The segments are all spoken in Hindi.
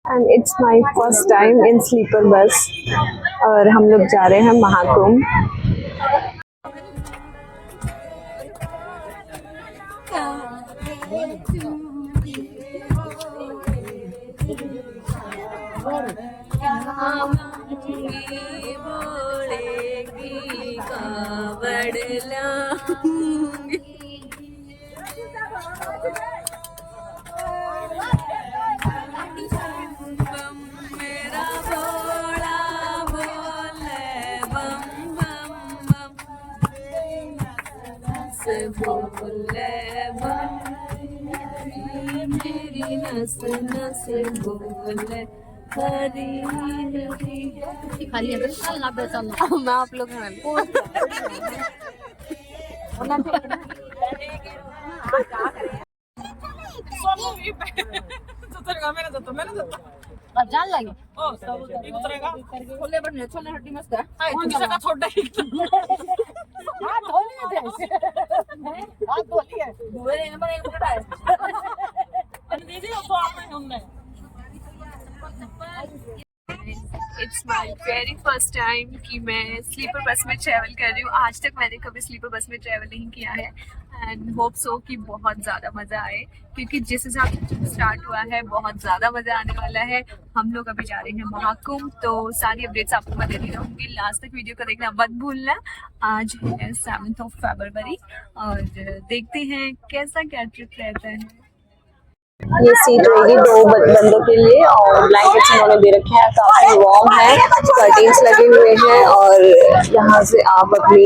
And it's my first time in sleeper bus और हम लोग जा रहे हैं महाकुंभ। मेरी नस नस बोले हरी हरी खाली मैं आप लोग हैं जान लगे छोले बन छोले हड्डी मस्त है छोटा ही हाथ धो लिए थे हाथ धो लिए दूसरे नंबर एक बड़ा है दीदी तो आपने हमने it's my very first time कि मैं स्लीपर बस में ट्रैवल कर रही हूँ। आज तक मैंने कभी स्लीपर बस में ट्रैवल नहीं किया है एंड होप सो कि बहुत ज़्यादा मज़ा आए, क्योंकि जिस हिसाब से स्टार्ट हुआ है बहुत ज़्यादा मज़ा आने वाला है। हम लोग अभी जा रहे हैं महाकुंभ, तो सारी अपडेट्स आपको मैं देती रहूँगी। लास्ट तक वीडियो को देखना मत भूलना। आज है 7 फरवरी और देखते हैं कैसा क्या ट्रिप रहता है। ये सीट रहेगी 2 बंदों के लिए और ब्लैंकेट्स इन्होंने दे रखे हैं, काफी वार्म है, कर्टेन्स लगे हुए हैं और यहाँ से आप अपनी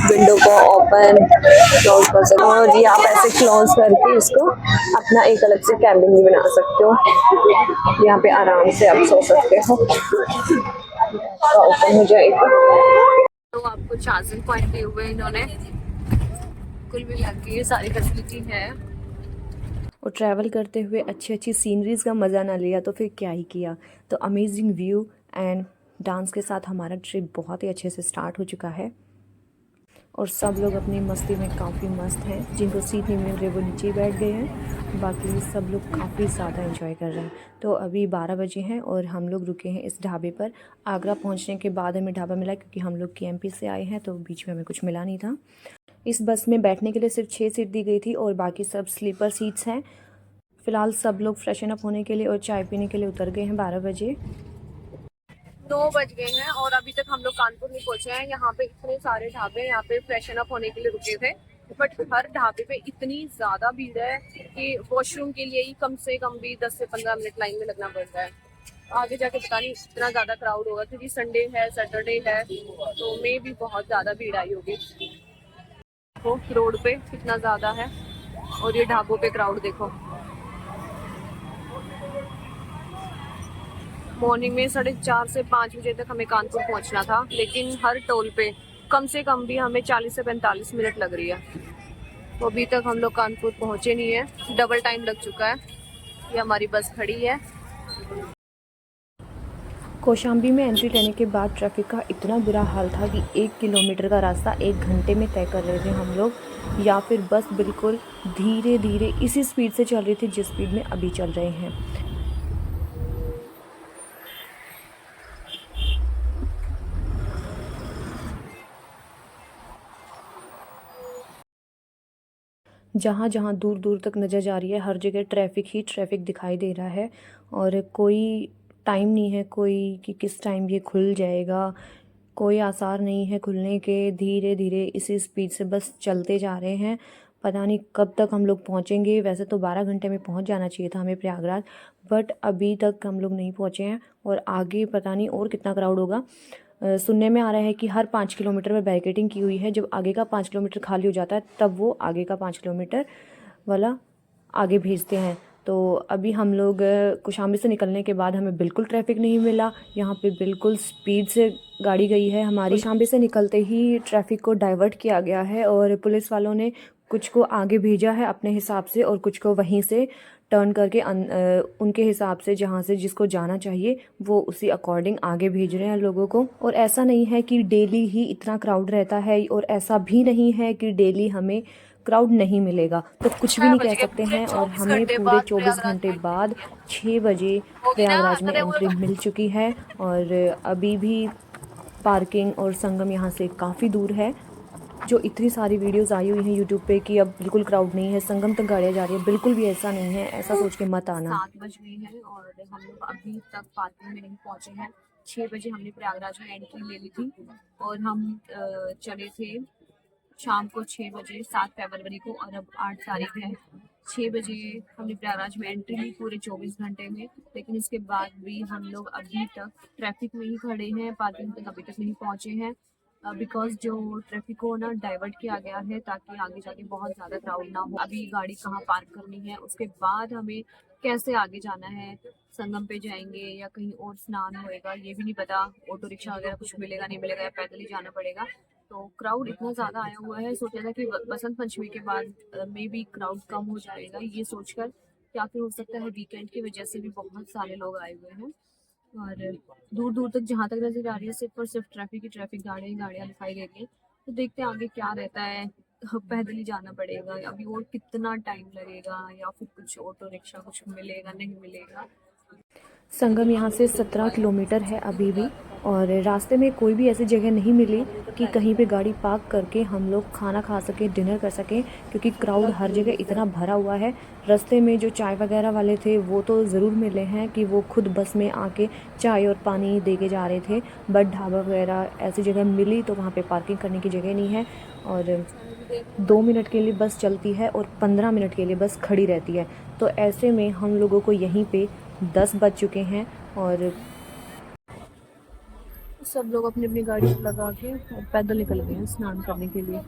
विंडो को ओपन क्लोज कर सकते हो और ये आप ऐसे क्लोज करके इसको अपना एक अलग से कैबिन भी बना सकते हो। यहाँ पे आराम से आप सो सकते हो, तो ओपन हो जाएगा। तो आपको चार्जिंग पॉइंट दिए हुए इन्होंने, कुल मिला के ये सारी फैसिलिटी है। और ट्रैवल करते हुए अच्छी अच्छी सीनरीज़ का मज़ा ना लिया तो फिर क्या ही किया। तो अमेजिंग व्यू एंड डांस के साथ हमारा ट्रिप बहुत ही अच्छे से स्टार्ट हो चुका है और सब लोग अपनी मस्ती में काफ़ी मस्त हैं। जिनको सीट नहीं मिल रही वो नीचे ही बैठ गए हैं, बाकी सब लोग काफ़ी ज़्यादा एंजॉय कर रहे हैं। तो अभी 12 बजे हैं और हम लोग रुके हैं इस ढाबे पर। आगरा पहुंचने के बाद हमें ढाबा मिला, क्योंकि हम लोग KMP से आए हैं तो बीच में हमें कुछ मिला नहीं था। इस बस में बैठने के लिए सिर्फ 6 सीट दी गई थी और बाकी सब स्लीपर सीट्स हैं। फ़िलहाल सब लोग फ्रेशन अप होने के लिए और चाय पीने के लिए उतर गए हैं। 12 बजे 9 बज गए हैं और अभी तक हम लोग कानपुर नहीं पहुंचे हैं। यहाँ पे इतने सारे ढाबे यहाँ पे फ्रेशन अप होने के लिए रुके थे, बट हर ढाबे पे इतनी ज़्यादा भीड़ है कि वॉशरूम के लिए ही कम से कम भी 10 से 15 मिनट लाइन में लगना पड़ता है। आगे जाके पता नहीं इतना ज़्यादा क्राउड होगा, क्योंकि संडे है, सैटरडे है, तो मे भी बहुत ज़्यादा भीड़ आई होगी। देखो रोड पे कितना ज़्यादा है और ये ढाबों पे क्राउड देखो। मॉर्निंग में 4:30 से 5 बजे तक हमें कानपुर पहुंचना था, लेकिन हर टोल पे कम से कम भी हमें 40 से 45 मिनट लग रही है। तो अभी तक हम लोग कानपुर पहुंचे नहीं है, डबल टाइम लग चुका है। ये हमारी बस खड़ी है। कौशाम्बी में एंट्री लेने के बाद ट्रैफिक का इतना बुरा हाल था कि 1 किलोमीटर का रास्ता 1 घंटे में तय कर रहे थे हम लोग, या फिर बस बिल्कुल धीरे धीरे इसी स्पीड से चल रही थी जिस स्पीड में अभी चल रहे हैं। जहाँ जहाँ दूर दूर तक नज़र जा रही है हर जगह ट्रैफिक ही ट्रैफिक दिखाई दे रहा है और कोई टाइम नहीं है कोई कि किस टाइम ये खुल जाएगा। कोई आसार नहीं है खुलने के। धीरे धीरे इसी स्पीड से बस चलते जा रहे हैं। पता नहीं कब तक हम लोग पहुँचेंगे। वैसे तो 12 घंटे में पहुँच जाना चाहिए था हमें प्रयागराज, बट अभी तक हम लोग नहीं पहुँचे हैं और आगे पता नहीं और कितना क्राउड होगा। सुनने में आ रहा है कि हर 5 किलोमीटर में बैरिकेडिंग की हुई है। जब आगे का 5 किलोमीटर खाली हो जाता है तब वो आगे का 5 किलोमीटर वाला आगे भेजते हैं। तो अभी हम लोग कौशाम्बी से निकलने के बाद हमें बिल्कुल ट्रैफिक नहीं मिला। यहाँ पे बिल्कुल स्पीड से गाड़ी गई है हमारी। कौशाम्बी से निकलते ही ट्रैफिक को डाइवर्ट किया गया है और पुलिस वालों ने कुछ को आगे भेजा है अपने हिसाब से और कुछ को वहीं से टर्न करके उनके हिसाब से जहाँ से जिसको जाना चाहिए वो उसी अकॉर्डिंग आगे भेज रहे हैं लोगों को। और ऐसा नहीं है कि डेली ही इतना क्राउड रहता है और ऐसा भी नहीं है कि डेली हमें क्राउड नहीं मिलेगा, तो कुछ भी नहीं कह सकते हैं। और हमें पूरे 24 घंटे बाद 6 बजे प्रयागराज में एंट्री मिल चुकी है। और अभी भी पार्किंग और संगम यहाँ से काफ़ी दूर है। जो इतनी सारी वीडियोस आई हुई हैं यूट्यूब पे कि अब बिल्कुल क्राउड नहीं है, संगम तक गाड़ियाँ जा रही है, बिल्कुल भी ऐसा नहीं है। ऐसा सोच के मत आना। 7 बज गए हैं और हम लोग अभी तक पार्किंग में नहीं पहुंचे हैं। 6 बजे हमने प्रयागराज में एंट्री ले ली थी और हम चले थे शाम को 6 बजे 7 फरवरी को, और अब 8 तारीख है। 6 बजे हमने प्रयागराज में एंट्री ली पूरे 24 घंटे में, लेकिन इसके बाद भी हम लोग अभी तक ट्रैफिक में ही खड़े हैं, पार्किंग तक अभी तक नहीं पहुंचे हैं। बिकॉज जो ट्रैफिक को ना डाइवर्ट किया गया है ताकि आगे जाके बहुत ज़्यादा क्राउड ना हो। अभी गाड़ी कहाँ पार्क करनी है, उसके बाद हमें कैसे आगे जाना है, संगम पे जाएंगे या कहीं और स्नान होएगा ये भी नहीं पता। ऑटो रिक्शा वगैरह कुछ मिलेगा नहीं मिलेगा या पैदल ही जाना पड़ेगा। तो क्राउड इतना ज़्यादा आया हुआ है, सोचा था कि बसंत पंचमी के बाद में भी क्राउड कम हो जाएगा, ये सोचकर या फिर हो सकता है वीकेंड की वजह से भी बहुत सारे लोग आए हुए हैं। और दूर दूर तक जहाँ तक नजर आ रही है सिर्फ और सिर्फ ट्रैफिक ही ट्रैफिक, गाड़ियाँ दिखाई दे रही है। तो देखते हैं आगे क्या रहता है, पैदल ही जाना पड़ेगा अभी, और कितना टाइम लगेगा, या फिर कुछ ऑटो रिक्शा कुछ मिलेगा नहीं मिलेगा। संगम यहाँ से 17 किलोमीटर है अभी भी। और रास्ते में कोई भी ऐसी जगह नहीं मिली कि कहीं पे गाड़ी पार्क करके हम लोग खाना खा सकें, डिनर कर सकें, क्योंकि क्राउड हर जगह इतना भरा हुआ है। रास्ते में जो चाय वगैरह वाले थे वो तो ज़रूर मिले हैं कि वो खुद बस में आके चाय और पानी दे के जा रहे थे, बट ढाबा वगैरह ऐसी जगह मिली तो वहाँ पे पार्किंग करने की जगह नहीं है। और 2 मिनट के लिए बस चलती है और 15 मिनट के लिए बस खड़ी रहती है। तो ऐसे में हम लोगों को यहीं पे 10 बज चुके हैं और सब लोग अपनी अपनी गाड़ी लगा के पैदल निकल गए हैं स्नान करने के लिए।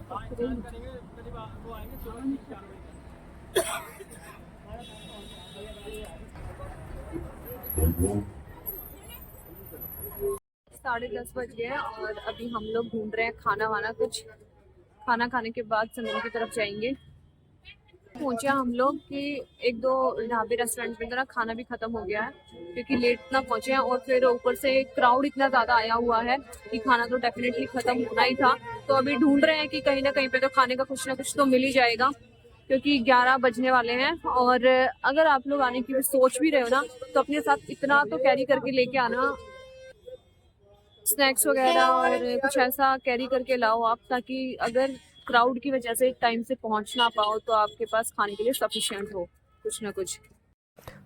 साढ़े 10 बज गए हैं और अभी हम लोग ढूंढ रहे हैं खाना वाना कुछ। खाना खाने के बाद संगम की तरफ जाएंगे। पहुंचे हम लोग कि एक दो ढाबे रेस्टोरेंट में जरा खाना भी खत्म हो गया है क्योंकि लेट इतना पहुंचे हैं, और फिर ऊपर से क्राउड इतना ज्यादा आया हुआ है कि खाना तो डेफिनेटली खत्म होना ही था। तो अभी ढूंढ रहे हैं कि कहीं ना कहीं पे तो खाने का कुछ ना कुछ तो मिल ही जाएगा, क्योंकि 11 बजने वाले हैं। और अगर आप लोग आने की सोच भी रहे हो ना तो अपने साथ इतना तो कैरी करके लेके आना, स्नैक्स वगैरह और कुछ ऐसा कैरी करके लाओ आप, ताकि अगर क्राउड की वजह से टाइम से पहुंच ना पाओ तो आपके पास खाने के लिए सफिशिएंट हो कुछ ना कुछ।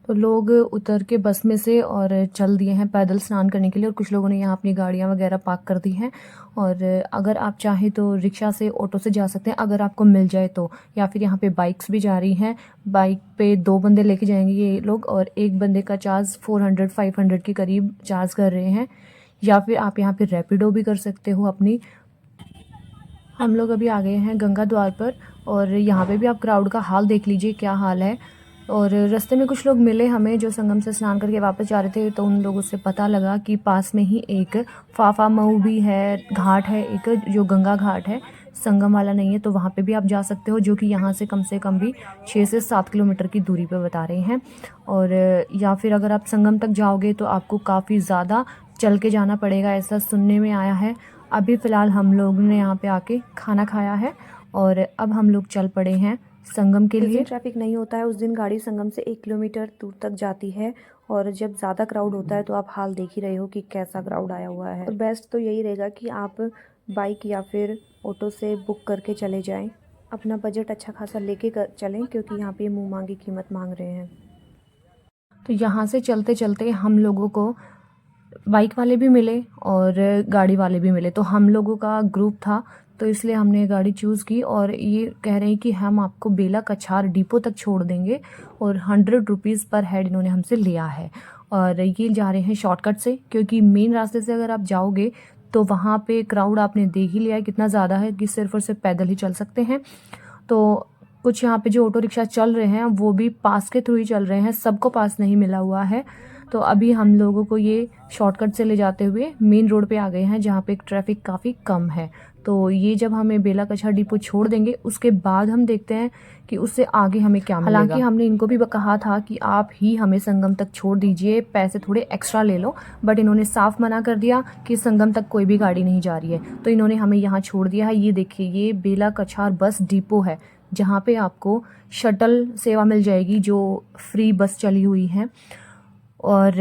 तो लोग उतर के बस में से और चल दिए हैं पैदल स्नान करने के लिए, और कुछ लोगों ने यहाँ अपनी गाड़ियाँ वगैरह पार्क कर दी हैं। और अगर आप चाहें तो रिक्शा से, ऑटो से जा सकते हैं अगर आपको मिल जाए तो, या फिर यहाँ पे बाइक्स भी जा रही हैं। बाइक पे 2 बंदे लेके जाएंगे ये लोग, और एक बंदे का चार्ज 400-500 के करीब चार्ज कर रहे हैं। या फिर आप यहाँ पे रैपिडो भी कर सकते हो अपनी। हम लोग अभी आ गए हैं गंगा द्वार पर, और यहाँ पे भी आप क्राउड का हाल देख लीजिए क्या हाल है। और रास्ते में कुछ लोग मिले हमें जो संगम से स्नान करके वापस जा रहे थे, तो उन लोगों से पता लगा कि पास में ही एक फाफा मऊ भी है, घाट है एक जो गंगा घाट है, संगम वाला नहीं है, तो वहाँ पे भी आप जा सकते हो, जो कि यहाँ से कम भी 6 से 7 किलोमीटर की दूरी पे बता रहे हैं। और या फिर अगर आप संगम तक जाओगे तो आपको काफ़ी ज़्यादा चल के जाना पड़ेगा, ऐसा सुनने में आया है। अभी फ़िलहाल हम लोग ने यहाँ पे आके खाना खाया है और अब हम लोग चल पड़े हैं संगम के लिए। ट्रैफिक नहीं होता है उस दिन गाड़ी संगम से 1 किलोमीटर दूर तक जाती है, और जब ज़्यादा क्राउड होता है तो आप हाल देख ही रहे हो कि कैसा क्राउड आया हुआ है। तो बेस्ट तो यही रहेगा कि आप बाइक या फिर ऑटो से बुक करके चले जाएं, अपना बजट अच्छा खासा लेके चलें, क्योंकि यहाँ पे मुँह मांगी कीमत मांग रहे हैं। तो यहाँ से चलते चलते हम लोगों को बाइक वाले भी मिले और गाड़ी वाले भी मिले, तो हम लोगों का ग्रुप था तो इसलिए हमने गाड़ी चूज़ की। और ये कह रहे हैं कि हम आपको बेला कछार डिपो तक छोड़ देंगे, और 100 रुपीज़ पर हेड इन्होंने हमसे लिया है। और ये जा रहे हैं शॉर्टकट से, क्योंकि मेन रास्ते से अगर आप जाओगे तो वहाँ पे क्राउड आपने देख ही लिया है कितना ज़्यादा है कि सिर्फ और सिर्फ पैदल ही चल सकते हैं। तो कुछ यहाँ पे जो ऑटो रिक्शा चल रहे हैं वो भी पास के थ्रू ही चल रहे हैं, सबको पास नहीं मिला हुआ है। तो अभी हम लोगों को ये शॉर्टकट से ले जाते हुए मेन रोड पे आ गए हैं, जहाँ पे ट्रैफिक काफ़ी कम है। तो ये जब हमें बेला कछार डिपो छोड़ देंगे उसके बाद हम देखते हैं कि उससे आगे हमें क्या मिलेगा। हालांकि हमने इनको भी कहा था कि आप ही हमें संगम तक छोड़ दीजिए, पैसे थोड़े एक्स्ट्रा ले लो, बट इन्होंने साफ मना कर दिया कि संगम तक कोई भी गाड़ी नहीं जा रही है। तो इन्होंने हमें यहाँ छोड़ दिया है। ये देखिए, ये बेला कछार बस डिपो है, जहाँ पे आपको शटल सेवा मिल जाएगी जो फ्री बस चली हुई है, और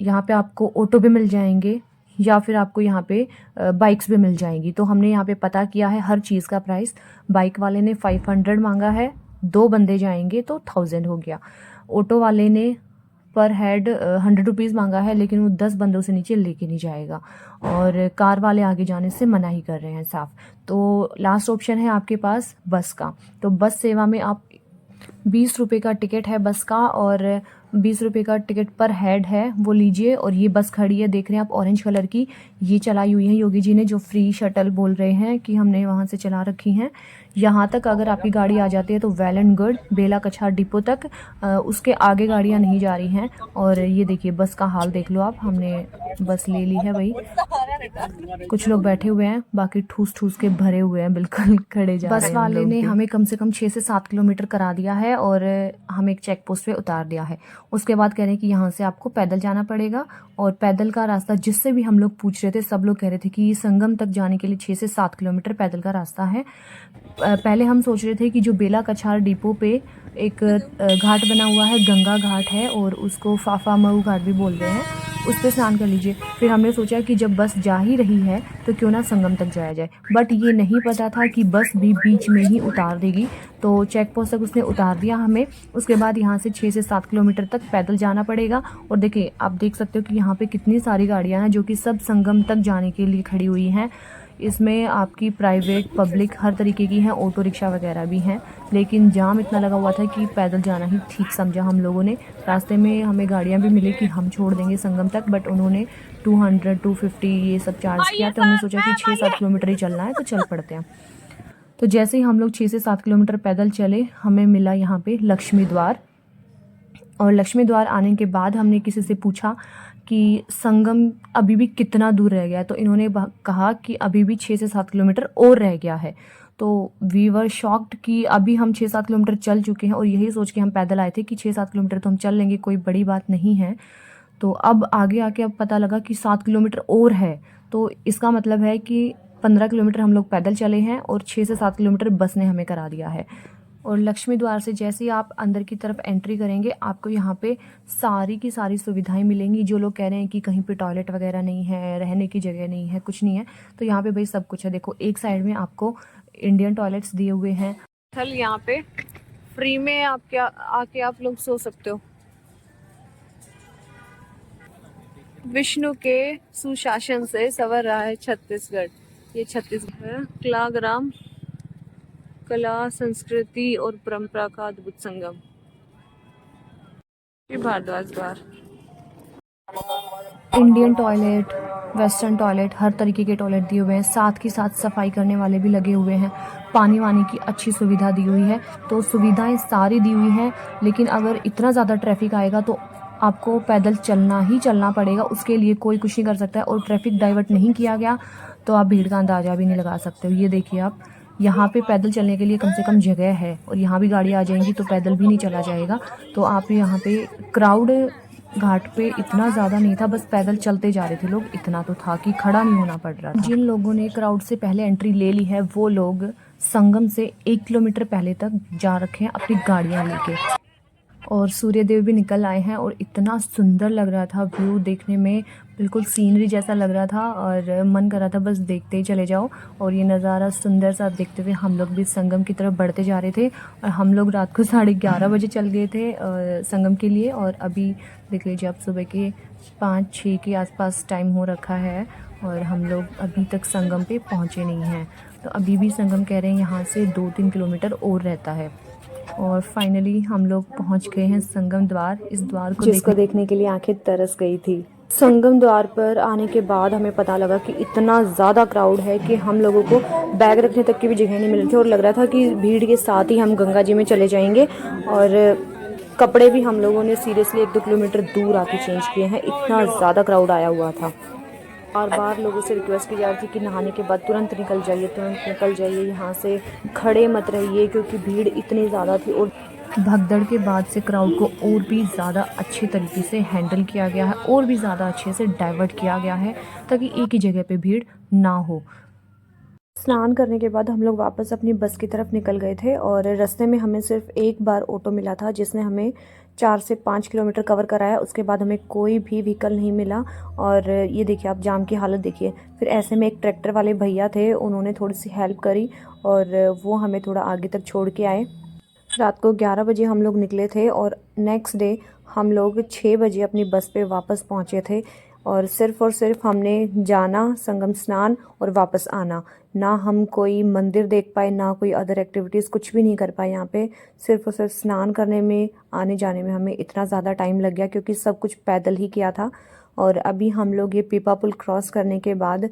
यहाँ पे आपको ऑटो भी मिल जाएंगे या फिर आपको यहाँ पे बाइक्स भी मिल जाएंगी। तो हमने यहाँ पे पता किया है हर चीज़ का प्राइस। बाइक वाले ने 500 मांगा है, 2 बंदे जाएंगे तो 1000 हो गया। ऑटो वाले ने पर हेड 100 रुपीज़ मांगा है, लेकिन वो 10 बंदों से नीचे लेके नहीं जाएगा, और कार वाले आगे जाने से मना ही कर रहे हैं साफ। तो लास्ट ऑप्शन है आपके पास बस का। तो बस सेवा में आप 20 रुपये का टिकट है बस का, और 20 रुपये का टिकट पर हेड है, वो लीजिए। और ये बस खड़ी है, देख रहे हैं आप, ऑरेंज कलर की, ये चलाई हुई है योगी जी ने, जो फ्री शटल बोल रहे हैं कि हमने वहाँ से चला रखी हैं। यहाँ तक अगर आपकी गाड़ी आ जाती है तो वेल एंड गुड, बेला कछार डिपो तक। उसके आगे गाड़ियाँ नहीं जा रही हैं। और ये देखिए बस का हाल देख लो आप, हमने बस ले ली है भाई। कुछ लोग बैठे हुए हैं, बाकी ठूस ठूस के भरे हुए हैं, बिल्कुल खड़े जा रहे हैं। बस वाले ने हमें कम से कम 6 से 7 किलोमीटर करा दिया है और हमें एक चेक पोस्ट पे उतार दिया है। उसके बाद कह रहे हैं कि यहाँ से आपको पैदल जाना पड़ेगा, और पैदल का रास्ता जिससे भी हम लोग पूछ रहे थे सब लोग कह रहे थे कि संगम तक जाने के लिए 6 से 7 किलोमीटर पैदल का रास्ता है। पहले हम सोच रहे थे कि जो बेला कछार डिपो पे एक घाट बना हुआ है, गंगा घाट है, और उसको फाफा मऊ घाट भी बोल रहे हैं, उस पर स्नान कर लीजिए। फिर हमने सोचा कि जब बस जा ही रही है तो क्यों ना संगम तक जाया जाए, बट ये नहीं पता था कि बस भी बीच में ही उतार देगी। तो चेक पोस्ट तक उसने उतार दिया हमें। उसके बाद यहाँ से 6 से 7 किलोमीटर तक पैदल जाना पड़ेगा। और देखिए आप देख सकते हो कि यहाँ पे कितनी सारी गाड़ियाँ हैं जो कि सब संगम तक जाने के लिए खड़ी हुई हैं। इसमें आपकी प्राइवेट, पब्लिक हर तरीके की हैं, ऑटो रिक्शा वगैरह भी हैं। लेकिन जाम इतना लगा हुआ था कि पैदल जाना ही ठीक समझा हम लोगों ने। रास्ते में हमें गाड़ियाँ भी मिली कि हम छोड़ देंगे संगम तक, बट उन्होंने 200, 250 ये सब चार्ज किया। तो हमने सोचा कि 6-7 किलोमीटर ही चलना है तो चल पड़ते हैं। तो जैसे ही हम लोग 6 से 7 किलोमीटर पैदल चले, हमें मिला यहाँ पे लक्ष्मी द्वार। और लक्ष्मी द्वार आने के बाद हमने किसी से पूछा कि संगम अभी भी कितना दूर रह गया है, तो इन्होंने कहा कि अभी भी 6 से 7 किलोमीटर और रह गया है। तो वी वर शॉक्ड कि अभी हम 6-7 किलोमीटर चल चुके हैं, और यही सोच के हम पैदल आए थे कि 6-7 किलोमीटर तो हम चल लेंगे, कोई बड़ी बात नहीं है। तो अब आगे आके अब पता लगा कि 7 किलोमीटर और है। तो इसका मतलब है कि 15 किलोमीटर हम लोग पैदल चले हैं और 6 से 7 किलोमीटर बस ने हमें करा दिया है। और लक्ष्मी द्वार से जैसे ही आप अंदर की तरफ एंट्री करेंगे, आपको यहाँ पे सारी की सारी सुविधाएं मिलेंगी। जो लोग कह रहे हैं कि कहीं पे टॉयलेट वगैरह नहीं है, रहने की जगह नहीं है, कुछ नहीं है, तो यहाँ पे भाई सब कुछ है। देखो एक साइड में आपको इंडियन टॉयलेट्स दिए हुए हैं। कल यहाँ पे फ्री में आके आप लोग सो सकते हो। विष्णु के सुशासन से संवर रहा है छत्तीसगढ़। ये छत्तीसगढ़ है। कलाग्राम, कला, संस्कृति और परंपरा का अद्भुत संगम। ये भारद्वाज द्वार। इंडियन टॉयलेट, वेस्टर्न टॉयलेट, हर तरीके के टॉयलेट दिए हुए हैं। साथ ही साथ सफाई करने वाले भी लगे हुए हैं। पानी वानी की अच्छी सुविधा दी हुई है। तो सुविधाएं सारी दी हुई हैं, लेकिन अगर इतना ज़्यादा ट्रैफिक आएगा तो आपको पैदल चलना ही चलना पड़ेगा। उसके लिए कोई कुछ नहीं कर सकता है। और ट्रैफिक डाइवर्ट नहीं किया गया तो आप भीड़ का अंदाज़ा भी नहीं लगा सकते हो। ये देखिए आप, यहाँ पे पैदल चलने के लिए कम से कम जगह है, और यहाँ भी गाड़ी आ जाएंगी तो पैदल भी नहीं चला जाएगा। तो आप यहाँ पे क्राउड घाट पे इतना ज़्यादा नहीं था, बस पैदल चलते जा रहे थे लोग। इतना तो था कि खड़ा नहीं होना पड़ रहा था। जिन लोगों ने क्राउड से पहले एंट्री ले ली है वो लोग संगम से 1 किलोमीटर पहले तक जा रखे हैं अपनी गाड़ियाँ लेके। और सूर्यदेव भी निकल आए हैं, और इतना सुंदर लग रहा था व्यू देखने में, बिल्कुल सीनरी जैसा लग रहा था, और मन कर रहा था बस देखते ही चले जाओ। और ये नज़ारा सुंदर सा देखते हुए हम लोग भी संगम की तरफ बढ़ते जा रहे थे। और हम लोग रात को 11:30 बजे चल गए थे संगम के लिए, और अभी देख लीजिए अब सुबह के 5-6 के आसपास टाइम हो रखा है, और हम लोग अभी तक संगम पे पहुँचे नहीं हैं। तो अभी भी संगम कह रहे हैं यहाँ से 2-3 किलोमीटर और रहता है। और फाइनली हम लोग पहुंच गए हैं संगम द्वार। इस द्वार को जिसको देखने के लिए आंखें तरस गई थी। संगम द्वार पर आने के बाद हमें पता लगा कि इतना ज़्यादा क्राउड है कि हम लोगों को बैग रखने तक की भी जगह नहीं मिल रही थी, और लग रहा था कि भीड़ के साथ ही हम गंगा जी में चले जाएंगे। और कपड़े भी हम लोगों ने सीरियसली 1-2 किलोमीटर दूर आके चेंज किए हैं, इतना ज़्यादा क्राउड आया हुआ था। बार बार लोगों से रिक्वेस्ट की जा रही थी कि नहाने के बाद तुरंत निकल जाइए यहाँ से, खड़े मत रहिए, क्योंकि भीड़ इतनी ज़्यादा थी। और भगदड़ के बाद से क्राउड को और भी ज़्यादा अच्छे तरीके से हैंडल किया गया है, और भी ज़्यादा अच्छे से डाइवर्ट किया गया है, ताकि एक ही जगह पे भीड़ ना हो। स्नान करने के बाद हम लोग वापस अपनी बस की तरफ निकल गए थे और रास्ते में हमें सिर्फ एक बार ऑटो मिला था जिसने हमें 4 से 5 किलोमीटर कवर कराया। उसके बाद हमें कोई भी व्हीकल नहीं मिला और ये देखिए आप जाम की हालत देखिए। फिर ऐसे में एक ट्रैक्टर वाले भैया थे, उन्होंने थोड़ी सी हेल्प करी और वो हमें थोड़ा आगे तक छोड़ के आए। रात को 11 बजे हम लोग निकले थे और नेक्स्ट डे हम लोग 6 बजे अपनी बस पे वापस पहुँचे थे और सिर्फ हमने जाना, संगम स्नान और वापस आना। ना हम कोई मंदिर देख पाए, ना कोई अदर एक्टिविटीज़, कुछ भी नहीं कर पाए यहाँ पे। सिर्फ और सिर्फ स्नान करने में, आने जाने में हमें इतना ज़्यादा टाइम लग गया क्योंकि सब कुछ पैदल ही किया था। और अभी हम लोग ये पीपा पुल क्रॉस करने के बाद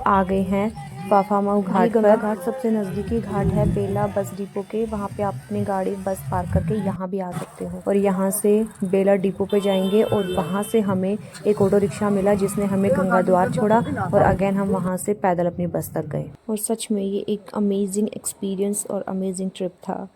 आ गए हैं फाफामऊ घाट पर। घाट सबसे नज़दीकी घाट है बेला बस डिपो के। वहाँ पे आप अपनी गाड़ी बस पार्क करके यहाँ भी आ सकते हो और यहाँ से बेला डिपो पे जाएंगे और वहाँ से हमें एक ऑटो रिक्शा मिला जिसने हमें गंगा द्वार छोड़ा और अगेन हम वहाँ से पैदल अपनी बस तक गए। और सच में ये एक अमेजिंग एक्सपीरियंस और अमेजिंग ट्रिप था।